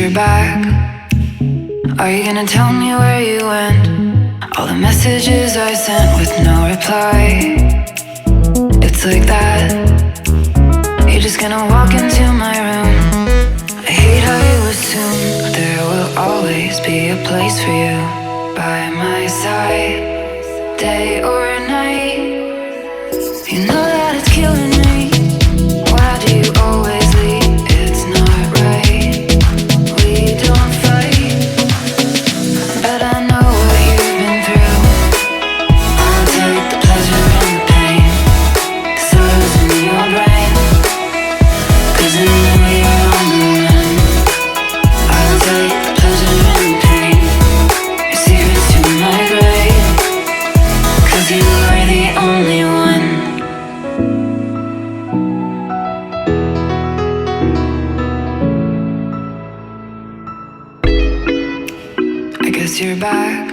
you're back. Are you gonna tell me where you went? All the messages I sent with no reply. It's like that. You're just gonna walk into my room. I hate how you assume there will always be a place for you by my side, day or night. You know that it's killing me. Why do you always leave? It's not right. We don't fight, but I know what you've been through. I'll take the pleasure and the pain, 'cause I was in your brain. 'Cause I know you're on the run. I'll take the pleasure and the pain, your secrets to my grave. 'Cause you are the only one. I guess you're back.